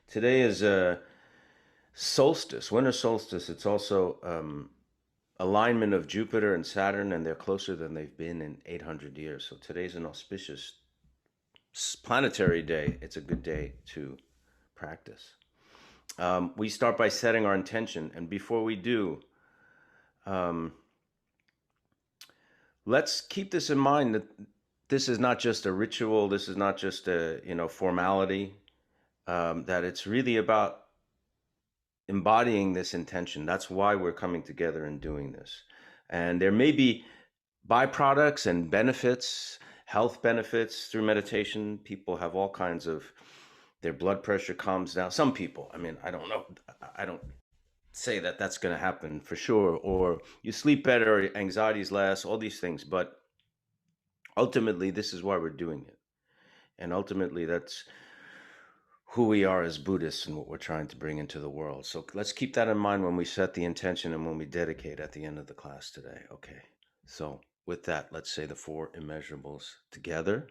Today is a solstice, winter solstice. It's also alignment of Jupiter and Saturn, and they're closer than they've been in 800 years. So today's an auspicious planetary day. It's a good day to practice. We start by setting our intention, and before we do, um, let's keep this in mind that this is not just a ritual. This is not just a formality. That it's really about embodying this intention. That's why we're coming together and doing this. And there may be byproducts and benefits, health benefits through meditation. People have all kinds of, their blood pressure calms down. Some people, I mean, I don't know. I don't say that that's going to happen for sure. Or you sleep better, anxiety is less, all these things. But ultimately, this is why we're doing it. And ultimately, that's who we are as Buddhists and what we're trying to bring into the world. So let's keep that in mind when we set the intention and when we dedicate at the end of the class today. Okay. So with that, let's say the four immeasurables together.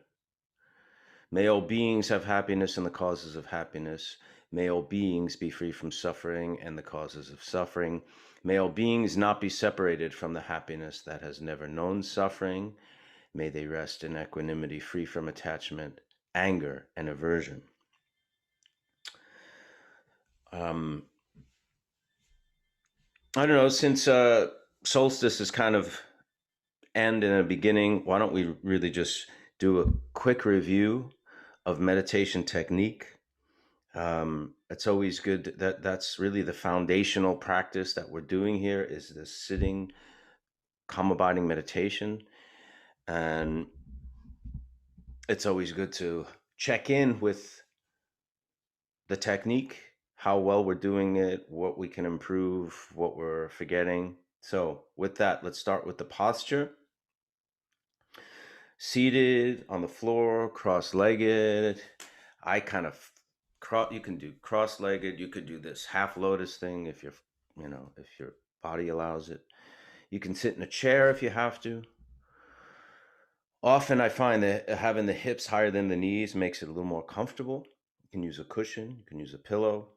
May all beings have happiness and the causes of happiness. May all beings be free from suffering and the causes of suffering. May all beings not be separated from the happiness that has never known suffering. May they rest in equanimity, free from attachment, anger, and aversion. I don't know, since solstice is kind of end and a beginning, why don't we really just do a quick review of meditation technique? It's always good that's really the foundational practice that we're doing here is the sitting, calm abiding meditation. And it's always good to check in with the technique, how well we're doing it, what we can improve, what we're forgetting. So with that, let's start with the posture. Seated on the floor, cross-legged. I kind of you can do cross-legged. You could do this half lotus thing if if your body allows it. You can sit in a chair if you have to. Often I find that having the hips higher than the knees makes it a little more comfortable. You can use a cushion, you can use a pillow.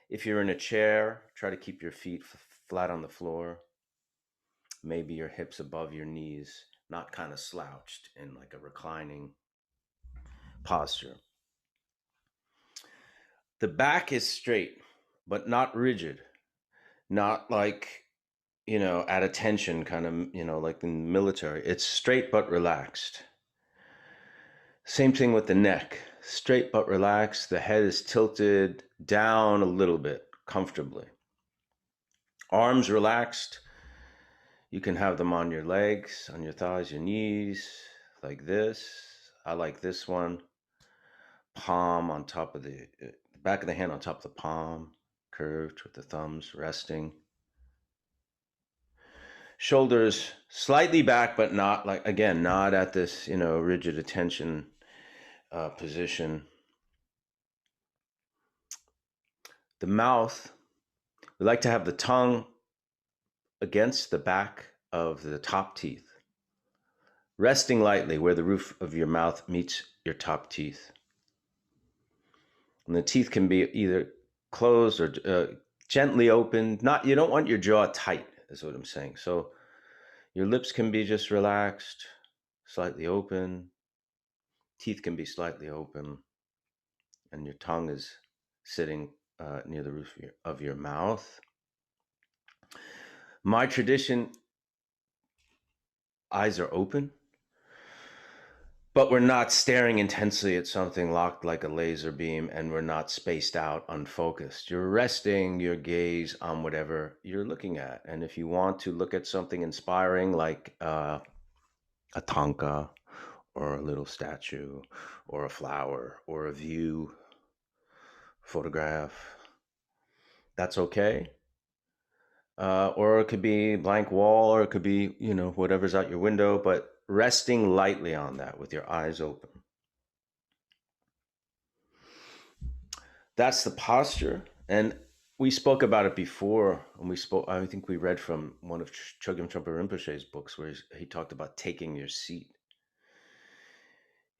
If you're in a chair, try to keep your feet flat on the floor. Maybe your hips above your knees, not kind of slouched in like a reclining posture. The back is straight, but not rigid, not like, at attention, kind of, like in the military. It's straight but relaxed. Same thing with the neck, straight but relaxed. The head is tilted down a little bit comfortably. Arms relaxed. You can have them on your legs, on your thighs, your knees, like this. I like this one. Palm on top of the back of the hand on top of the palm, curved with the thumbs resting. Shoulders slightly back, but not like, again, not at this, rigid attention position. The mouth, we like to have the tongue against the back of the top teeth, resting lightly where the roof of your mouth meets your top teeth. And the teeth can be either closed or gently opened. You don't want your jaw tight, is what I'm saying. So your lips can be just relaxed, slightly open. Teeth can be slightly open. And your tongue is sitting near the roof of your mouth. My tradition, eyes are open, but we're not staring intensely at something locked like a laser beam, and we're not spaced out, unfocused. You're resting your gaze on whatever you're looking at. And if you want to look at something inspiring like a thangka or a little statue or a flower or a view, photograph, that's okay. Or it could be blank wall, or it could be, whatever's out your window, but resting lightly on that with your eyes open. That's the posture. And we spoke about it before. And I think we read from one of Chogyam Trungpa Rinpoche's books where he talked about taking your seat.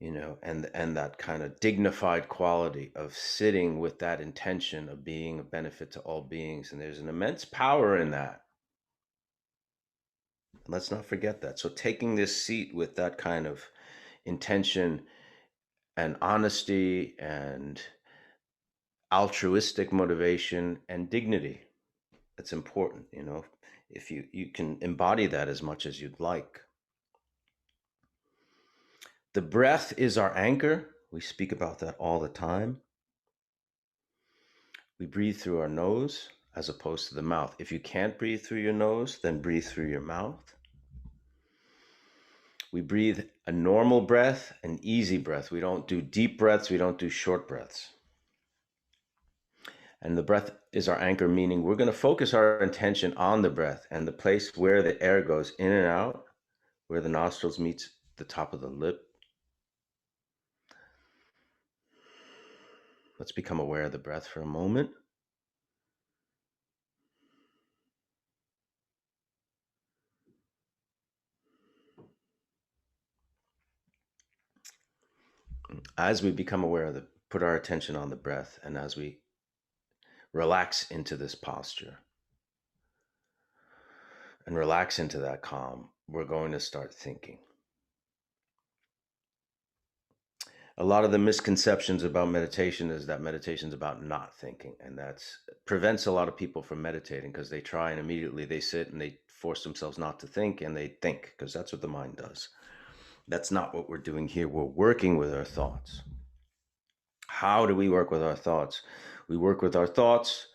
and that kind of dignified quality of sitting with that intention of being a benefit to all beings. And there's an immense power in that. Let's not forget that. So taking this seat with that kind of intention and honesty and altruistic motivation and dignity, that's important. If you can embody that as much as you'd like. The breath is our anchor. We speak about that all the time. We breathe through our nose as opposed to the mouth. If you can't breathe through your nose, then breathe through your mouth. We breathe a normal breath, an easy breath. We don't do deep breaths. We don't do short breaths. And the breath is our anchor, meaning we're going to focus our intention on the breath and the place where the air goes in and out, where the nostrils meets the top of the lip. Let's become aware of the breath for a moment. As we become aware of put our attention on the breath, and as we relax into this posture and relax into that calm, we're going to start thinking. A lot of the misconceptions about meditation is that meditation is about not thinking, and that prevents a lot of people from meditating because they try and immediately they sit and they force themselves not to think, and they think because that's what the mind does. That's not what we're doing here. We're working with our thoughts. How do we work with our thoughts? We work with our thoughts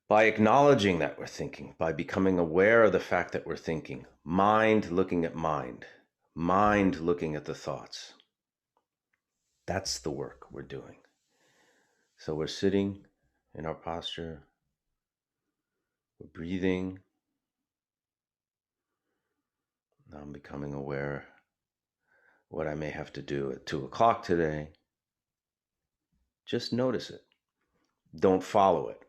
by acknowledging that we're thinking, by becoming aware of the fact that we're thinking. Mind looking at mind looking at the thoughts. That's the work we're doing. So we're sitting in our posture, we're breathing. Now I'm becoming aware what I may have to do at 2 o'clock today. Just notice it. Don't follow it.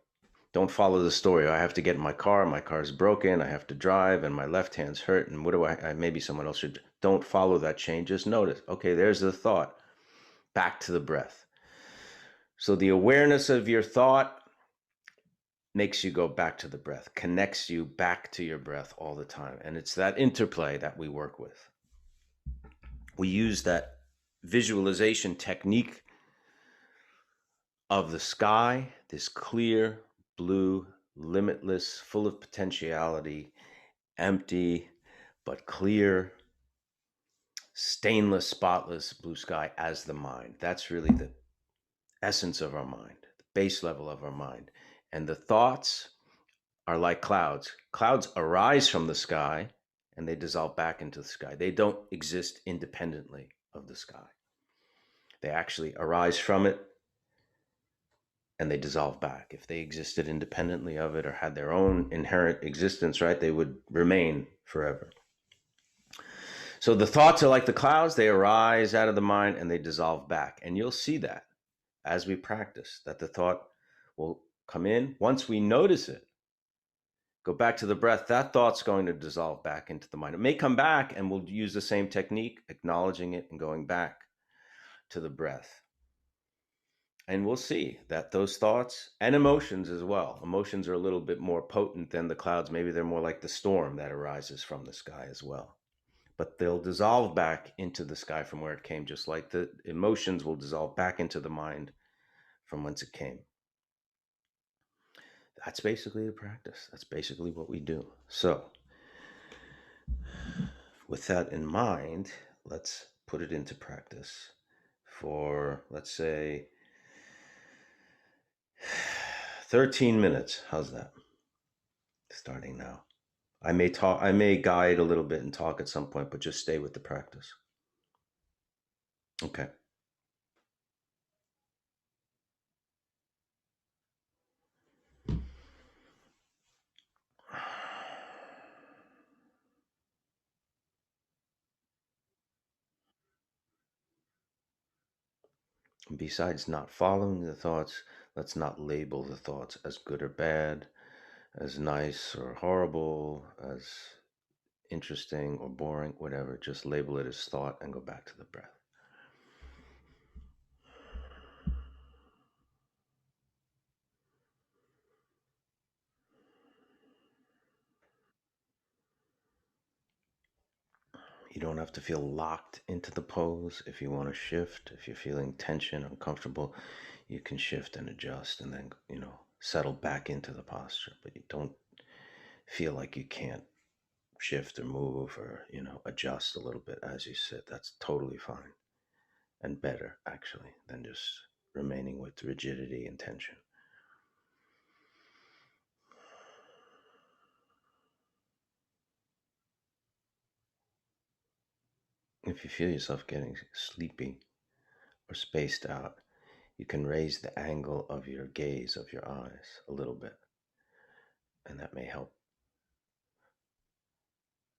Don't follow the story. I have to get in my car's broken, I have to drive, and my left hand's hurt, and what do maybe someone else should. Don't follow that chain. Just notice, okay, there's the thought. Back to the breath. So the awareness of your thought makes you go back to the breath, connects you back to your breath all the time. And it's that interplay that we work with. We use that visualization technique of the sky, this clear, blue, limitless, full of potentiality, empty, but clear, stainless, spotless blue sky as the mind. That's really the essence of our mind, the base level of our mind. And the thoughts are like clouds. Clouds arise from the sky and they dissolve back into the sky. They don't exist independently of the sky. They actually arise from it and they dissolve back. If they existed independently of it or had their own inherent existence, right, they would remain forever. So the thoughts are like the clouds. They arise out of the mind and they dissolve back. And you'll see that as we practice, that the thought will come in. Once we notice it, go back to the breath, that thought's going to dissolve back into the mind. It may come back and we'll use the same technique, acknowledging it and going back to the breath. And we'll see that those thoughts and emotions as well. Emotions are a little bit more potent than the clouds. Maybe they're more like the storm that arises from the sky as well. But they'll dissolve back into the sky from where it came, just like the emotions will dissolve back into the mind from whence it came. That's basically the practice. That's basically what we do. So, with that in mind, let's put it into practice for, let's say, 13 minutes. How's that? Starting now. I may guide a little bit and talk at some point, but just stay with the practice. Okay. Besides not following the thoughts, let's not label the thoughts as good or bad, as nice or horrible, as interesting or boring, whatever. Just label it as thought and go back to the breath. You don't have to feel locked into the pose. If you want to shift, if you're feeling tension, uncomfortable, you can shift and adjust and then, settle back into the posture. But you don't feel like you can't shift or move or, adjust a little bit as you sit. That's totally fine and better, actually, than just remaining with rigidity and tension. If you feel yourself getting sleepy or spaced out, you can raise the angle of your gaze, of your eyes, a little bit, and that may help.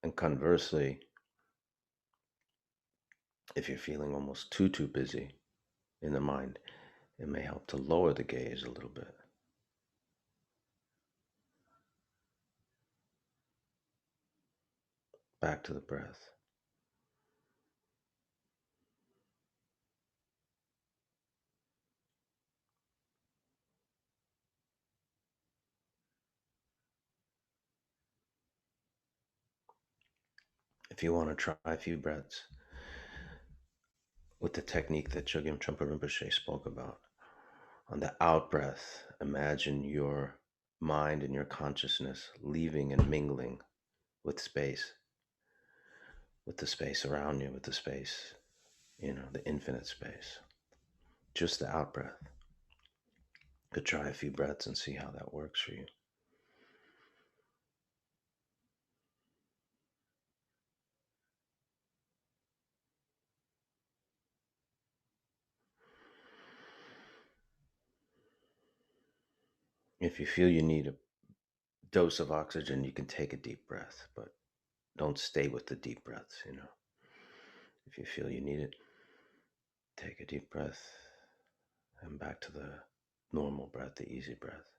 And conversely, if you're feeling almost too busy in the mind, it may help to lower the gaze a little bit. Back to the breath. If you want to try a few breaths with the technique that Chogyam Trungpa Rinpoche spoke about, on the out breath, imagine your mind and your consciousness leaving and mingling with space, with the space around you, with the space, the infinite space. Just the out breath. Could try a few breaths and see how that works for you. If you feel you need a dose of oxygen, you can take a deep breath, but don't stay with the deep breaths, If you feel you need it, take a deep breath and back to the normal breath, the easy breath.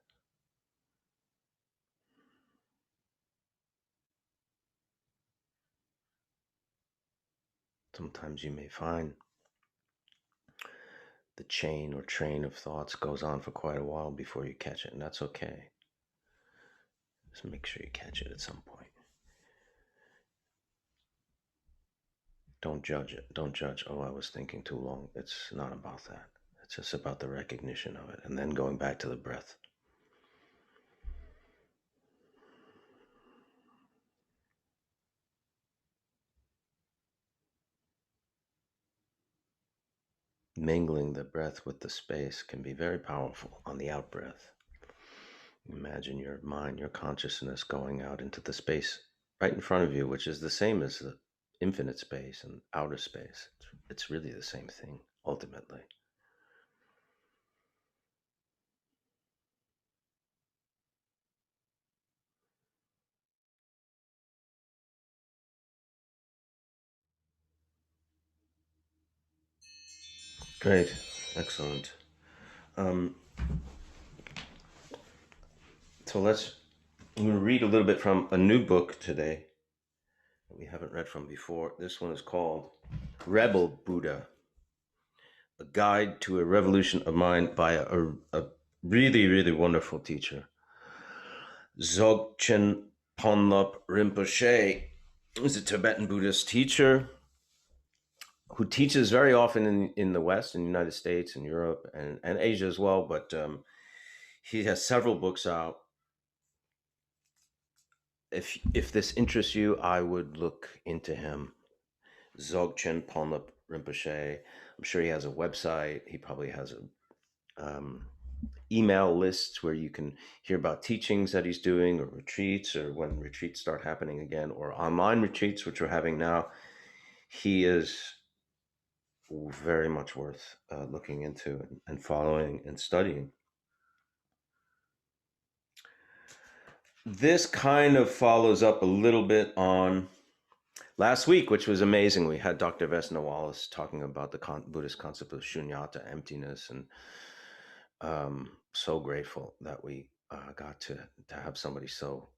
Sometimes you may find the chain or train of thoughts goes on for quite a while before you catch it, and that's okay. Just make sure you catch it at some point. Don't judge it. Don't judge, oh, I was thinking too long. It's not about that. It's just about the recognition of it and then going back to the breath. Mingling the breath with the space can be very powerful on the out breath. Imagine your mind, your consciousness going out into the space right in front of you, which is the same as the infinite space and outer space. It's really the same thing, ultimately. Great. Excellent. Um, so I'm going to read a little bit from a new book today that we haven't read from before. This one is called Rebel Buddha, A Guide to a Revolution of Mind by a really, really wonderful teacher, Dzogchen Ponlop Rinpoche. He's a Tibetan Buddhist teacher who teaches very often in the West, in the United States and Europe and Asia as well. But he has several books out. If this interests you, I would look into him. Dzogchen Ponlop Rinpoche. I'm sure he has a website. He probably has a email lists where you can hear about teachings that he's doing or retreats or when retreats start happening again or online retreats, which we're having now. He is very much worth looking into and following and studying. This kind of follows up a little bit on last week, which was amazing. We had Dr. Vesna Wallace talking about the Buddhist concept of shunyata, emptiness, and so grateful that we got to have somebody so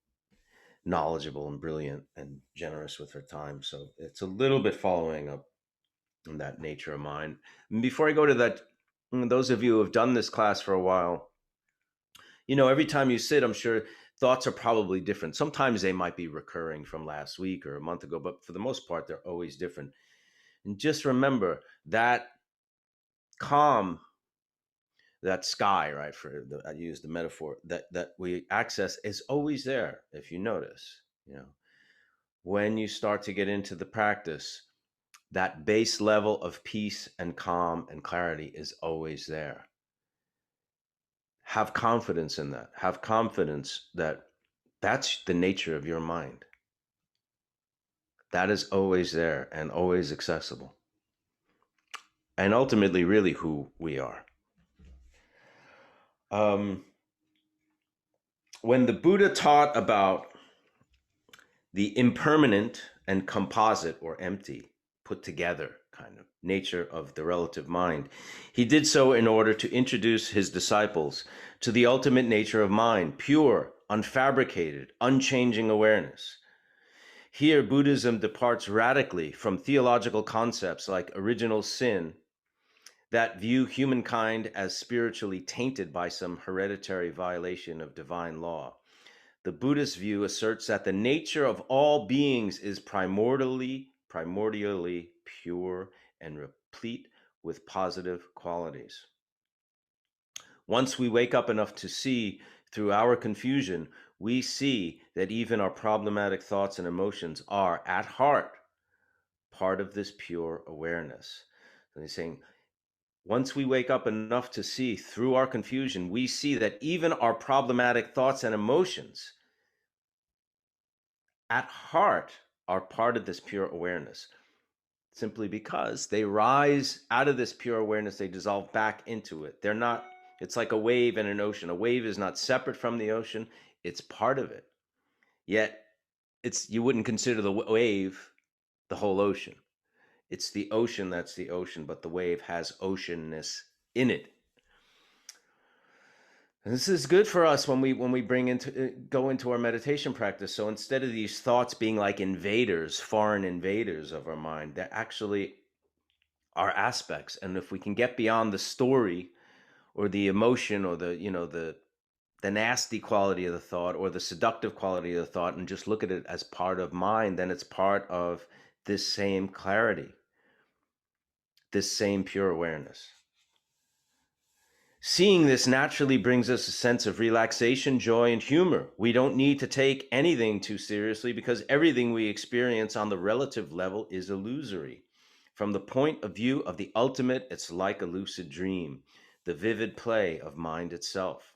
knowledgeable and brilliant and generous with her time. So it's a little bit following up on that nature of mind. And before I go to that, those of you who have done this class for a while, every time you sit, I'm sure thoughts are probably different. Sometimes they might be recurring from last week or a month ago, but for the most part, they're always different. And just remember that calm, that sky, right? I use the metaphor that we access is always there. If you notice, when you start to get into the practice, that base level of peace and calm and clarity is always there. Have confidence in that. Have confidence that that's the nature of your mind. That is always there and always accessible. And ultimately, really who we are. When the Buddha taught about the impermanent and composite or empty, put together kind of nature of the relative mind, he did so in order to introduce his disciples to the ultimate nature of mind, pure, unfabricated, unchanging awareness. Here, Buddhism departs radically from theological concepts like original sin that view humankind as spiritually tainted by some hereditary violation of divine law. The Buddhist view asserts that the nature of all beings is primordially pure and replete with positive qualities. Once we wake up enough to see through our confusion, we see that even our problematic thoughts and emotions are, at heart, part of this pure awareness. And he's saying, once we wake up enough to see through our confusion, we see that even our problematic thoughts and emotions at heart are part of this pure awareness, simply because they rise out of this pure awareness, they dissolve back into it. They're not, it's like a wave in an ocean. A wave is not separate from the ocean, it's part of it. Yet you wouldn't consider the wave the whole ocean. It's the ocean that's the ocean, but the wave has oceanness in it. And this is good for us when we go into our meditation practice. So instead of these thoughts being like invaders, foreign invaders of our mind, they're actually are aspects. And if we can get beyond the story or the emotion or the nasty quality of the thought or the seductive quality of the thought and just look at it as part of mind, then it's part of this same clarity, this same pure awareness. Seeing this naturally brings us a sense of relaxation, joy, and humor. We don't need to take anything too seriously because everything we experience on the relative level is illusory. From the point of view of the ultimate, it's like a lucid dream, the vivid play of mind itself.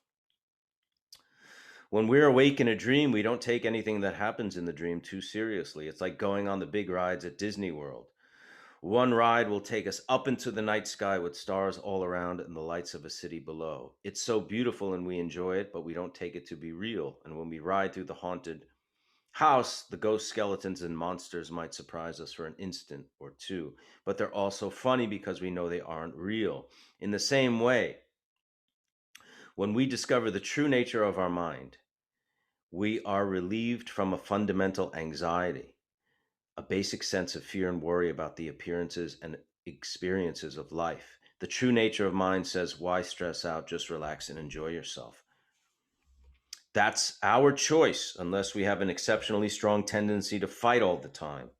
When we're awake in a dream, we don't take anything that happens in the dream too seriously. It's like going on the big rides at Disney World. One ride will take us up into the night sky with stars all around and the lights of a city below. It's so beautiful and we enjoy it, but we don't take it to be real. And when we ride through the haunted house, the ghost skeletons and monsters might surprise us for an instant or two, but they're also funny because we know they aren't real. In the same way, when we discover the true nature of our mind, we are relieved from a fundamental anxiety, a basic sense of fear and worry about the appearances and experiences of life. The true nature of mind says, why stress out? Just relax and enjoy yourself. That's our choice, unless we have an exceptionally strong tendency to fight all the time.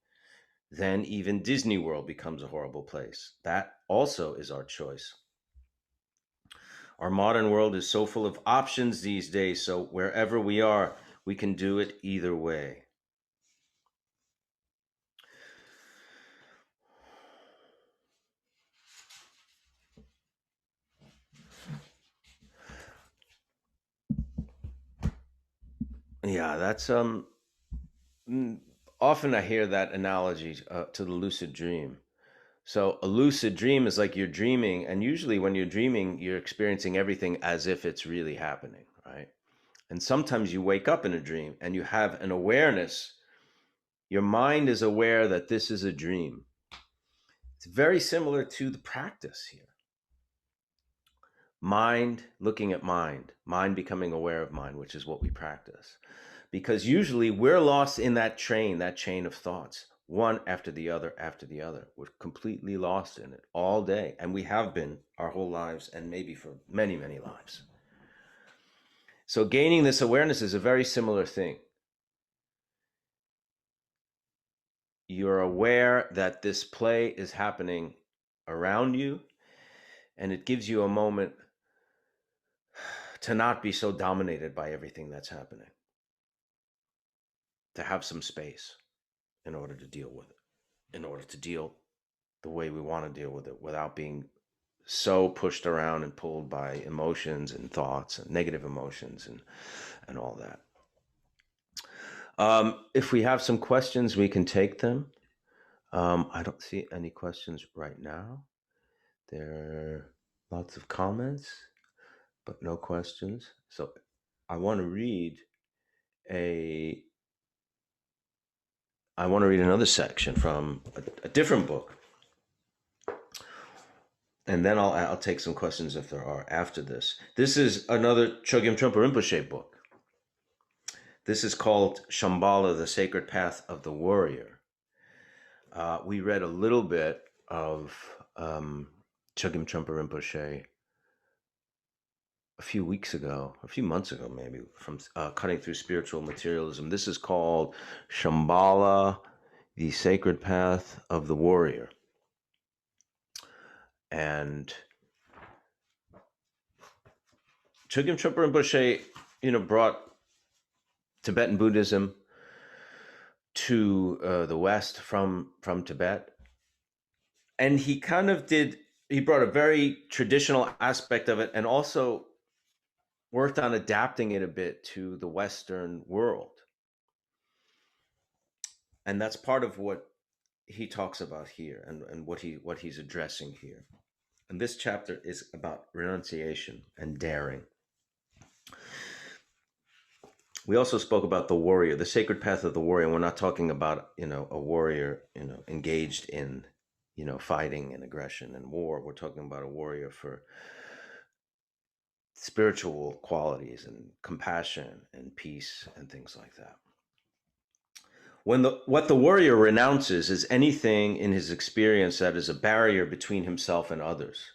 Then even Disney World becomes a horrible place. That also is our choice. Our modern world is so full of options these days, so wherever we are, we can do it either way. Yeah, that's often I hear that analogy to the lucid dream. So a lucid dream is like you're dreaming, and usually when you're dreaming, you're experiencing everything as if it's really happening, right? And sometimes you wake up in a dream and you have an awareness. Your mind is aware that this is a dream. It's very similar to the practice here. Mind looking at mind becoming aware of mind, which is what we practice. Because usually we're lost in that chain of thoughts, one after the other after the other. We're completely lost in it all day. And we have been our whole lives and maybe for many, many lives. So gaining this awareness is a very similar thing. You're aware that this play is happening around you, and it gives you a moment to not be so dominated by everything that's happening, to have some space in order to deal with it, in order to deal the way we want to deal with it without being so pushed around and pulled by emotions and thoughts and negative emotions and all that. If we have some questions, we can take them. I don't see any questions right now. There are lots of comments, but no questions. So I want to read another section from a different book, and then I'll take some questions if there are after this. This is another Chogyam Trungpa Rinpoche book. This is called Shambhala, the Sacred Path of the Warrior. We read a little bit of Chogyam Trungpa Rinpoche a few months ago maybe, from Cutting Through Spiritual Materialism. This is called Shambhala, the Sacred Path of the Warrior. And Chogyam Trungpa Rinpoche, brought Tibetan Buddhism to the West from Tibet. And he brought a very traditional aspect of it, and also worked on adapting it a bit to the Western world. And that's part of what he talks about here, and what he's addressing here. And this chapter is about renunciation and daring. We also spoke about the warrior, the sacred path of the warrior. And we're not talking about, a warrior, engaged in, fighting and aggression and war. We're talking about a warrior for spiritual qualities and compassion and peace and things like that. What the warrior renounces is anything in his experience that is a barrier between himself and others.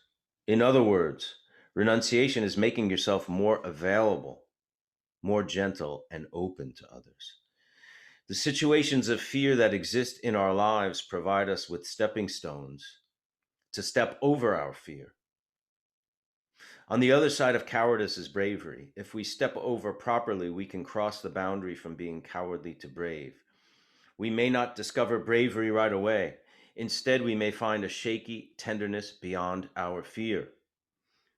In other words, renunciation is making yourself more available, more gentle, and open to others. The situations of fear that exist in our lives provide us with stepping stones to step over our fear. On the other side of cowardice is bravery. If we step over properly, we can cross the boundary from being cowardly to brave. We may not discover bravery right away. Instead, we may find a shaky tenderness beyond our fear.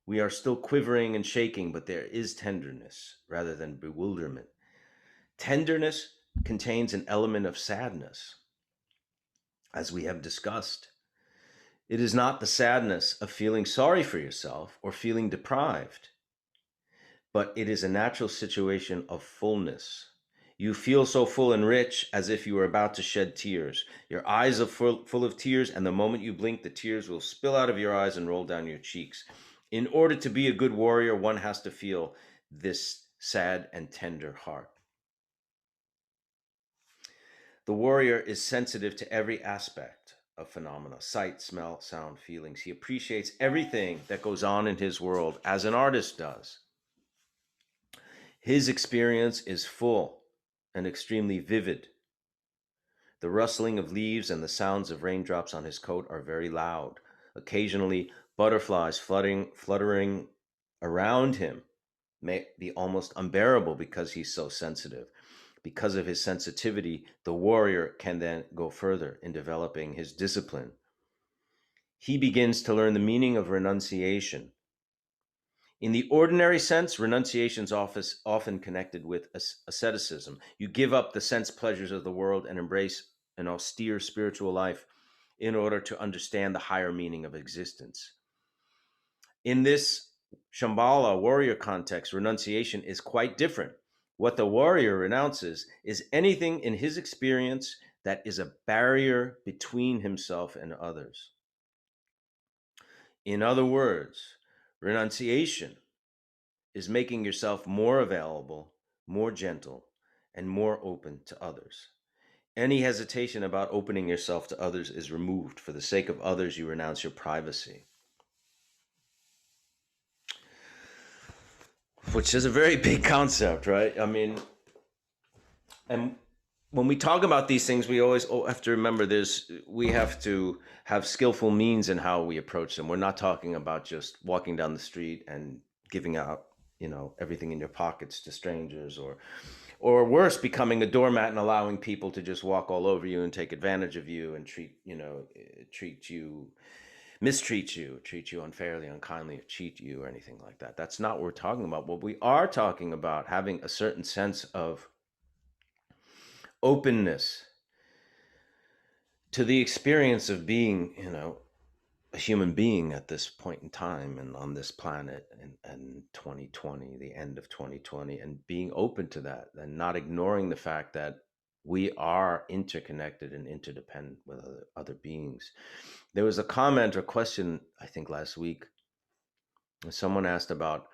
We are still quivering and shaking, but there is tenderness rather than bewilderment. Tenderness contains an element of sadness, as we have discussed. It is not the sadness of feeling sorry for yourself or feeling deprived, but it is a natural situation of fullness. You feel so full and rich as if you were about to shed tears. Your eyes are full of tears, and the moment you blink, the tears will spill out of your eyes and roll down your cheeks. In order to be a good warrior, one has to feel this sad and tender heart. The warrior is sensitive to every aspect of phenomena: sight, smell, sound, feelings. He appreciates everything that goes on in his world, as an artist does. His experience is full and extremely vivid. The rustling of leaves and the sounds of raindrops on his coat are very loud. Occasionally, butterflies fluttering around him may be almost unbearable because he's so sensitive. Because of his sensitivity, the warrior can then go further in developing his discipline. He begins to learn the meaning of renunciation. In the ordinary sense, renunciation is often connected with asceticism. You give up the sense pleasures of the world and embrace an austere spiritual life in order to understand the higher meaning of existence. In this Shambhala warrior context, renunciation is quite different. What the warrior renounces is anything in his experience that is a barrier between himself and others. In other words, renunciation is making yourself more available, more gentle, and more open to others. Any hesitation about opening yourself to others is removed. For the sake of others, you renounce your privacy. which is a very big concept, right? I mean, and when we talk about these things, we always have to remember we have to have skillful means in how we approach them. We're not talking about just walking down the street and giving out, everything in your pockets to strangers, or worse, becoming a doormat and allowing people to just walk all over you and take advantage of you and mistreat you, treat you unfairly, unkindly, or cheat you, or anything like that. That's not what we're talking about. What we are talking about, having a certain sense of openness to the experience of being, a human being at this point in time and on this planet, and 2020, the end of 2020, and being open to that and not ignoring the fact that we are interconnected and interdependent with other beings. There was a comment or question, I think last week, someone asked about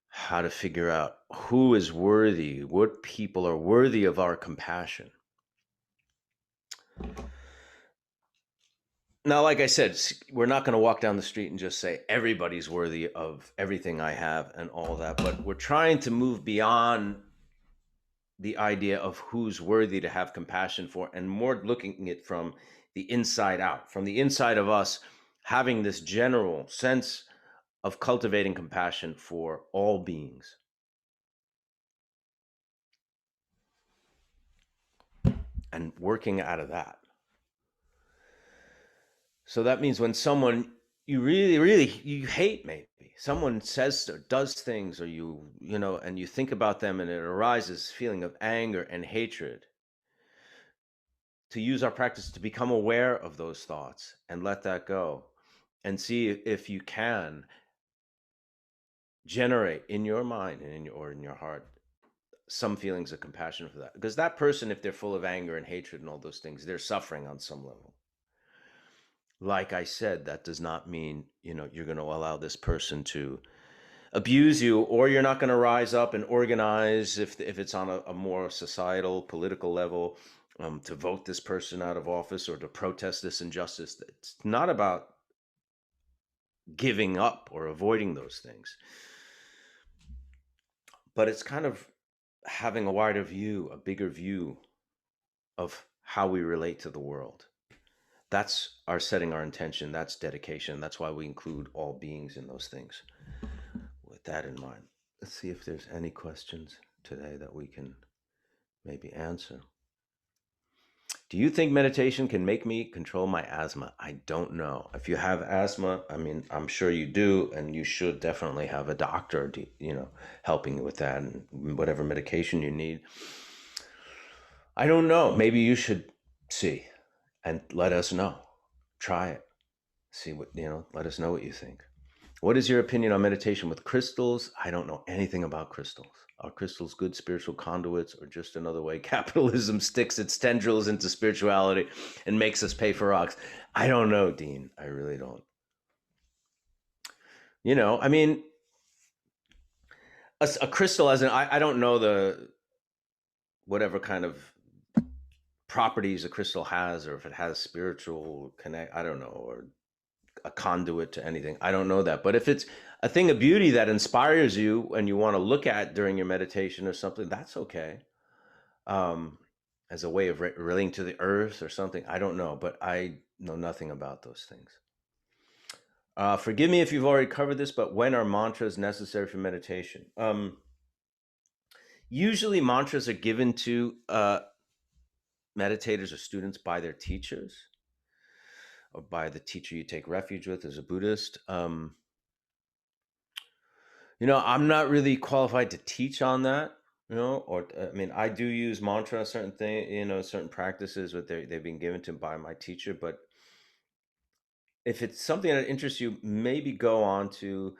how to figure out who is worthy, what people are worthy of our compassion. Now, like I said, we're not going to walk down the street and just say everybody's worthy of everything I have and all that, but we're trying to move beyond the idea of who's worthy to have compassion for, and more looking at it from the inside out, from the inside of us, having this general sense of cultivating compassion for all beings. And working out of that. So that means when someone you really you hate, maybe someone says or does things, or and you think about them and it arises feeling of anger and hatred, to use our practice to become aware of those thoughts and let that go, and see if you can generate in your mind and in your heart some feelings of compassion for that. Because that person, if they're full of anger and hatred and all those things, they're suffering on some level. Like I said, that does not mean, you're going to allow this person to abuse you, or you're not going to rise up and organize if it's on a more societal, political level, to vote this person out of office or to protest this injustice. It's not about giving up or avoiding those things, but it's kind of having a wider view, a bigger view of how we relate to the world. That's our setting our intention. That's dedication. That's why we include all beings in those things. With that in mind, let's see if there's any questions today that we can maybe answer. Do you think meditation can make me control my asthma? I don't know. If you have asthma, I mean, I'm sure you do, and you should definitely have a doctor, helping you with that and whatever medication you need. I don't know. Maybe you should see and let us know. Try it. See what, let us know what you think. What is your opinion on meditation with crystals? I don't know anything about crystals. Are crystals good spiritual conduits, or just another way capitalism sticks its tendrils into spirituality and makes us pay for rocks? I don't know, Dean. I really don't. I mean, a crystal, I don't know the whatever kind of properties a crystal has, or if it has spiritual connect, I don't know, or a conduit to anything. I don't know that. But if it's a thing of beauty that inspires you and you want to look at during your meditation or something, that's okay. As a way of relating to the earth or something, I don't know, but I know nothing about those things. Forgive me if you've already covered this, but when are mantras necessary for meditation? Usually mantras are given to meditators or students by their teachers, or by the teacher you take refuge with as a Buddhist. I'm not really qualified to teach on that, or I mean, I do use mantra, certain thing, certain practices, but they've been given to by my teacher. But if it's something that interests you, maybe go on to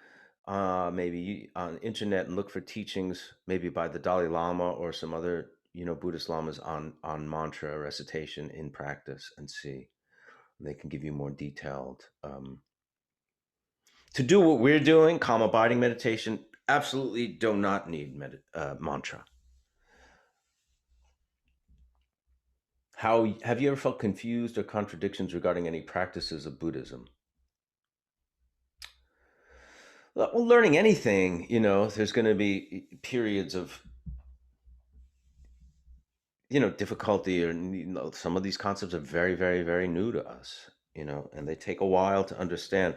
maybe on the internet and look for teachings, maybe by the Dalai Lama or some other, Buddhist lamas on mantra recitation in practice, and see. They can give you more detailed. To do what we're doing, calm abiding meditation, absolutely do not need mantra. How have you ever felt confused or contradictions regarding any practices of Buddhism? Well, learning anything, there's going to be periods of, difficulty, or some of these concepts are very, very, very new to us, and they take a while to understand.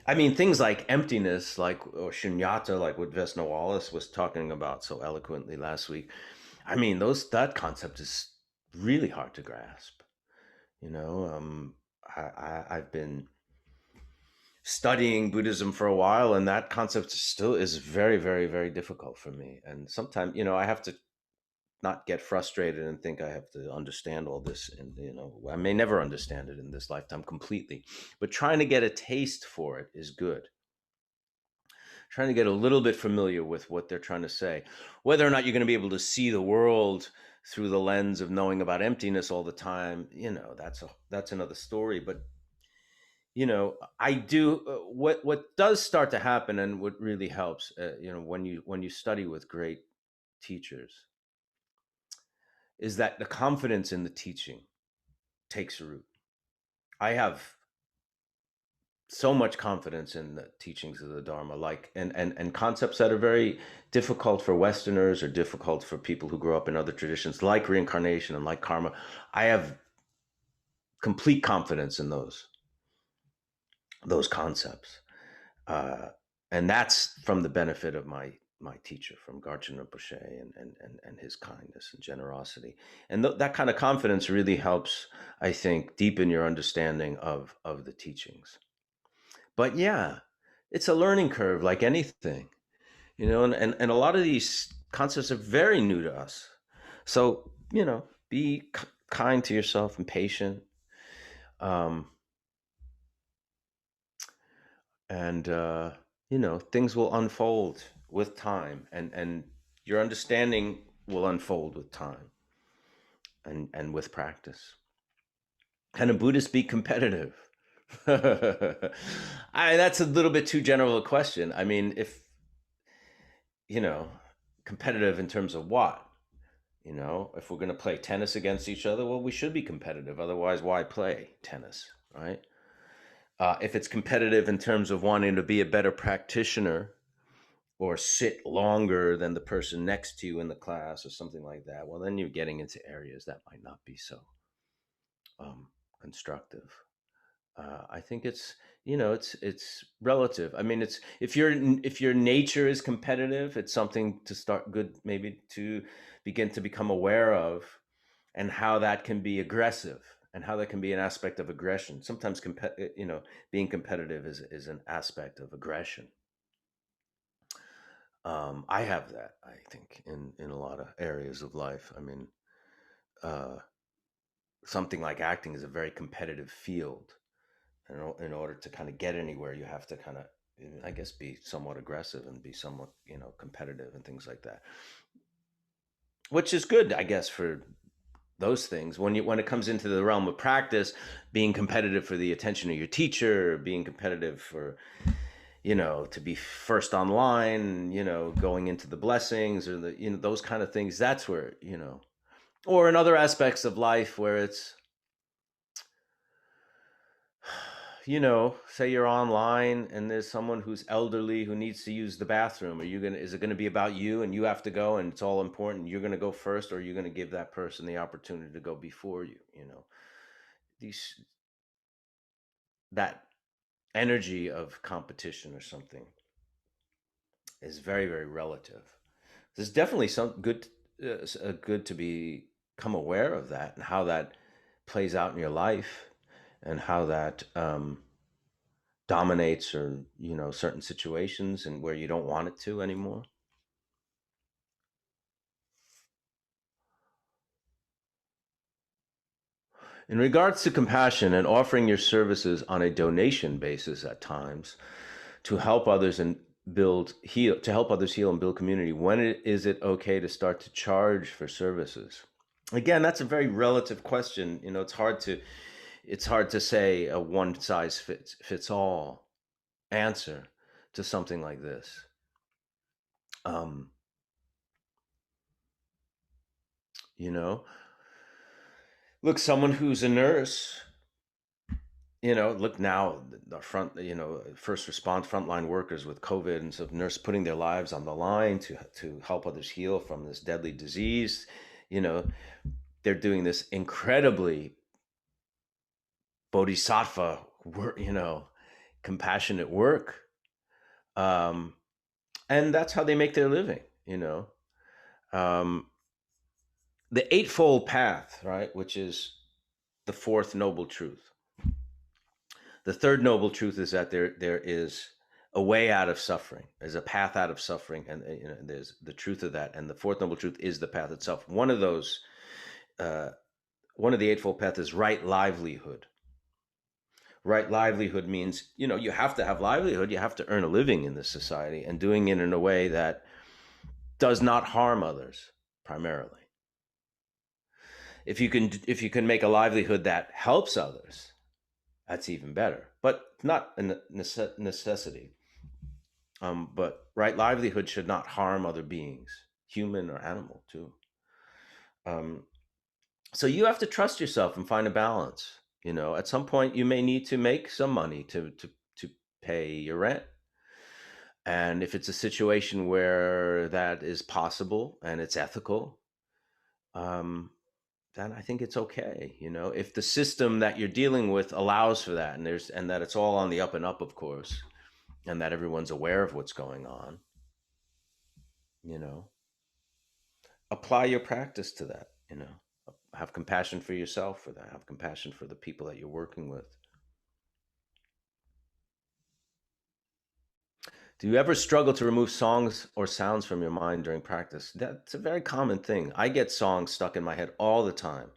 I mean, things like emptiness, like, or shunyata, like what Vesna Wallace was talking about so eloquently last week. I mean, that concept is really hard to grasp. You know, I've been studying Buddhism for a while, and that concept still is very, very, very difficult for me. And sometimes, I have to not get frustrated and think I have to understand all this. And, I may never understand it in this lifetime completely, but trying to get a taste for it is good. Trying to get a little bit familiar with what they're trying to say. Whether or not you're going to be able to see the world through the lens of knowing about emptiness all the time, that's another story. But I do, what does start to happen, and what really helps, when you study with great teachers, is that the confidence in the teaching takes root. I have so much confidence in the teachings of the Dharma, like, and concepts that are very difficult for Westerners, or difficult for people who grow up in other traditions, like reincarnation and like karma. I have complete confidence in those concepts, uh, and that's from the benefit of my teacher, from Garchen Rinpoche, and his kindness and generosity, and that kind of confidence really helps, I think, deepen your understanding of the teachings. But yeah, it's a learning curve, like anything, and a lot of these concepts are very new to us. So, be kind to yourself and patient. Um, and, things will unfold with time, and your understanding will unfold with time, and with practice. Can a Buddhist be competitive? That's a little bit too general a question. I mean, if you know, competitive in terms of what? If we're going to play tennis against each other, well, we should be competitive. Otherwise, why play tennis, right? If it's competitive in terms of wanting to be a better practitioner, or sit longer than the person next to you in the class, or something like that, well, then you're getting into areas that might not be so um, constructive. I think it's relative. I mean, it's if your nature is competitive, it's something to start good, maybe to begin to become aware of, and how that can be aggressive, and how that can be an aspect of aggression. Sometimes being competitive is an aspect of aggression. I have that, I think, in a lot of areas of life. I mean, uh, something like acting is a very competitive field. In order to kind of get anywhere, you have to kind of, I guess, be somewhat aggressive, and be somewhat, competitive, and things like that, which is good, I guess, for those things. When it comes into the realm of practice, being competitive for the attention of your teacher, being competitive for, to be first online, going into the blessings, or those kind of things, that's where, or in other aspects of life where it's, say you're online, and there's someone who's elderly who needs to use the bathroom. Is it gonna be about you, and you have to go, and it's all important, you're gonna go first, or are you gonna give that person the opportunity to go before you? These That energy of competition or something is very, very relative. There's definitely some good to become aware of that, and how that plays out in your life, and how that dominates, or certain situations, and where you don't want it to anymore. In regards to compassion, and offering your services on a donation basis at times, to help others and help others heal and build community, when is it okay to start to charge for services? Again, that's a very relative question. It's hard to say a one size fits all answer to something like this. Um, you know, Look, someone who's a nurse, look now, the front, first response frontline workers with COVID and so nurse putting their lives on the line to help others heal from this deadly disease. You know, they're doing this incredibly bodhisattva work, compassionate work. Um, and that's how they make their living. Um, the Eightfold Path, right, which is the fourth noble truth. The third noble truth is that there is a way out of suffering. There's a path out of suffering, and there's the truth of that. And the fourth noble truth is the path itself. Uh, one of the Eightfold Path is right livelihood. Right livelihood means you have to have livelihood. You have to earn a living in this society, and doing it in a way that does not harm others primarily. If you can make a livelihood that helps others, that's even better, but not a necessity. But right livelihood should not harm other beings, human or animal too. Um, so you have to trust yourself and find a balance. At some point you may need to make some money to pay your rent. And if it's a situation where that is possible and it's ethical, um, then I think it's okay. If the system that you're dealing with allows for that, and that it's all on the up and up, of course, and that everyone's aware of what's going on, you know, apply your practice to that. Have compassion for yourself for that. Have compassion for the people that you're working with. Do you ever struggle to remove songs or sounds from your mind during practice? That's a very common thing. I get songs stuck in my head all the time.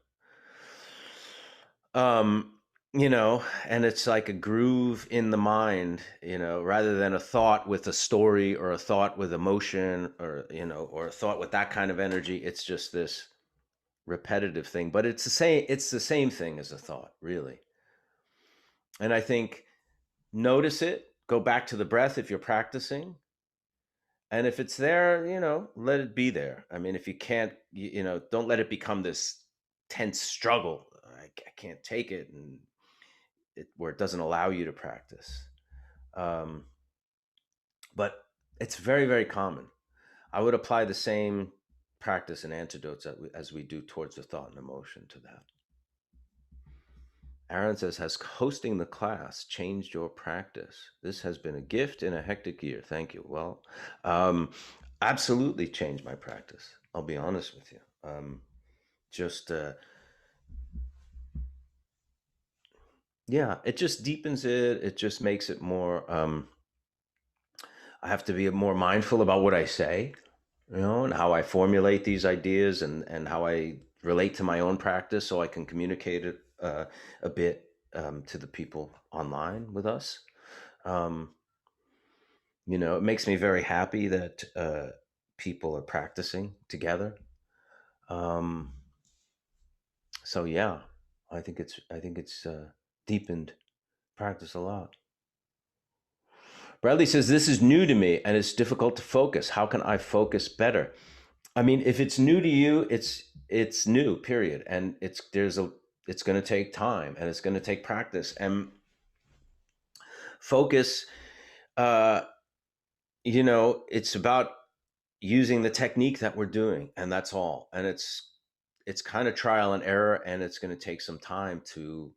Um, and it's like a groove in the mind, rather than a thought with a story or a thought with emotion or a thought with that kind of energy. It's just this repetitive thing, but it's the same thing as a thought, really. And I think notice it, go back to the breath if you're practicing. And if it's there, let it be there. I mean, if you can't, don't let it become this tense struggle. I can't take it, and where it doesn't allow you to practice. Um, but it's very, very common. I would apply the same practice and antidotes as we do towards the thought and emotion to that. Aaron says, has hosting the class changed your practice? This has been a gift in a hectic year. Thank you. Well, um, absolutely changed my practice. I'll be honest with you. Just, yeah, it just deepens it. It just makes it more, I have to be more mindful about what I say, and how I formulate these ideas, and how I relate to my own practice so I can communicate it a bit to the people online with us. Um, it makes me very happy that people are practicing together. Um, so yeah, I think it's deepened practice a lot. Bradley says this is new to me and it's difficult to focus. How can I focus better? I mean, if it's new to you, it's new, period, and it's going to take time and it's going to take practice and focus. Uh, it's about using the technique that we're doing, and that's all. And it's kind of trial and error, and it's going to take some time to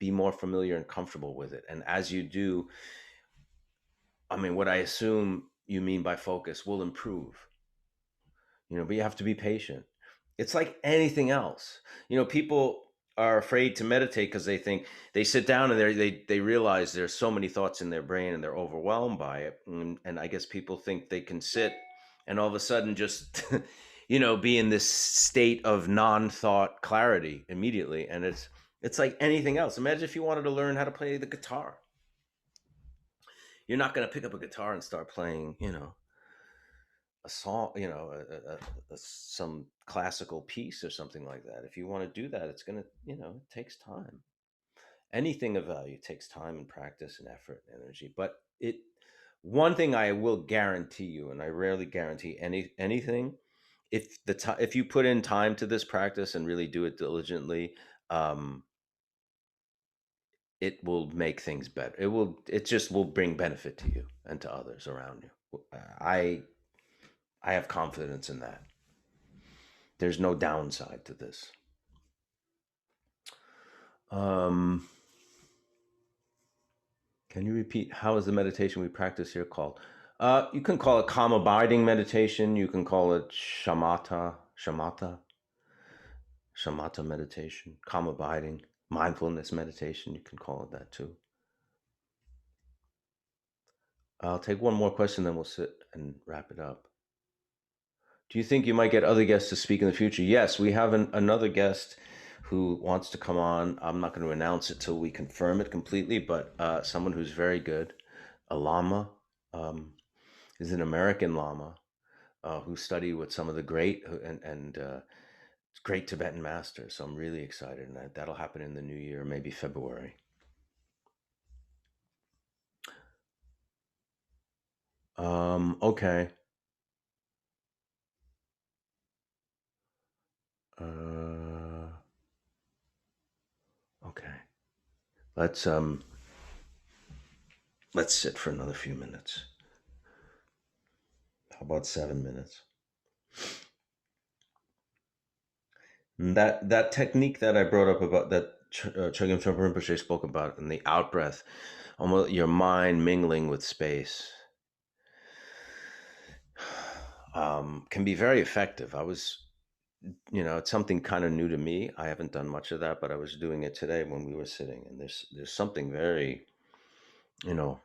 be more familiar and comfortable with it. And as you do, I mean, what I assume you mean by focus will improve. But you have to be patient. It's like anything else. People are afraid to meditate because they think they sit down and they realize there's so many thoughts in their brain and they're overwhelmed by it. And I guess people think they can sit and all of a sudden just be in this state of non-thought clarity immediately. And it's like anything else. Imagine if you wanted to learn how to play the guitar. You're not going to pick up a guitar and start playing, a song, some classical piece or something like that. If you want to do that, it's going to, it takes time. Anything of value takes time and practice and effort and energy. But one thing I will guarantee you, and I rarely guarantee anything, if you put in time to this practice and really do it diligently, um, it will make things better. It just will bring benefit to you and to others around you. I have confidence in that. There's no downside to this. Um, can you repeat how is the meditation we practice here called? You can call it calm abiding meditation. You can call it shamatha meditation, calm abiding, mindfulness meditation. You can call it that too. I'll take one more question, then we'll sit and wrap it up. Do you think you might get other guests to speak in the future? Yes, we have another guest who wants to come on. I'm not going to announce it till we confirm it completely, but someone who's very good, a lama, um, is an American lama who studied with some of the great and great Tibetan masters. So I'm really excited, and that'll happen in the new year, maybe February. Okay. Uh, okay. Let's um let's sit for another few minutes. How about 7 minutes? And that technique that I brought up about that Chogyam Trungpa Rinpoche spoke about in the out breath, almost your mind mingling with space, can be very effective. It's something kind of new to me. I haven't done much of that, but I was doing it today when we were sitting, and there's something very,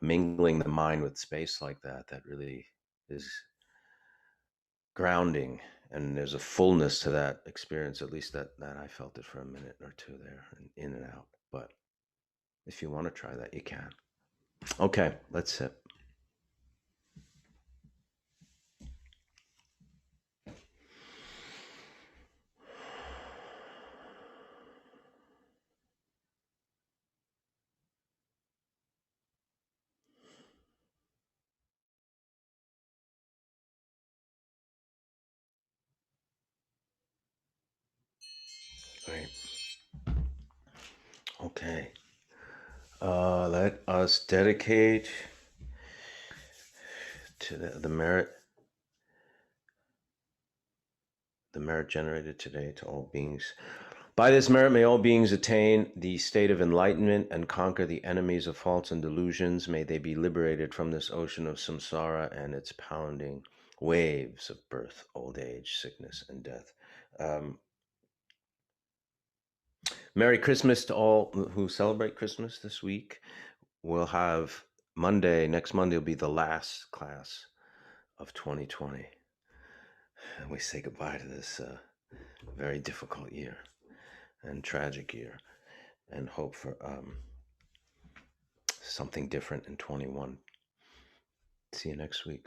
mingling the mind with space like that really is grounding, and there's a fullness to that experience. At least that I felt it for a minute or two there, and in and out. But if you want to try that, you can. Okay, let's sit. Right. Okay. Let us dedicate to the merit generated today to all beings. By this merit, may all beings attain the state of enlightenment and conquer the enemies of faults and delusions. May they be liberated from this ocean of samsara and its pounding waves of birth, old age, sickness, and death. Um, Merry Christmas to all who celebrate Christmas this week. We'll have next Monday will be the last class of 2020. And we say goodbye to this very difficult year and tragic year, and hope for something different in 21. See you next week.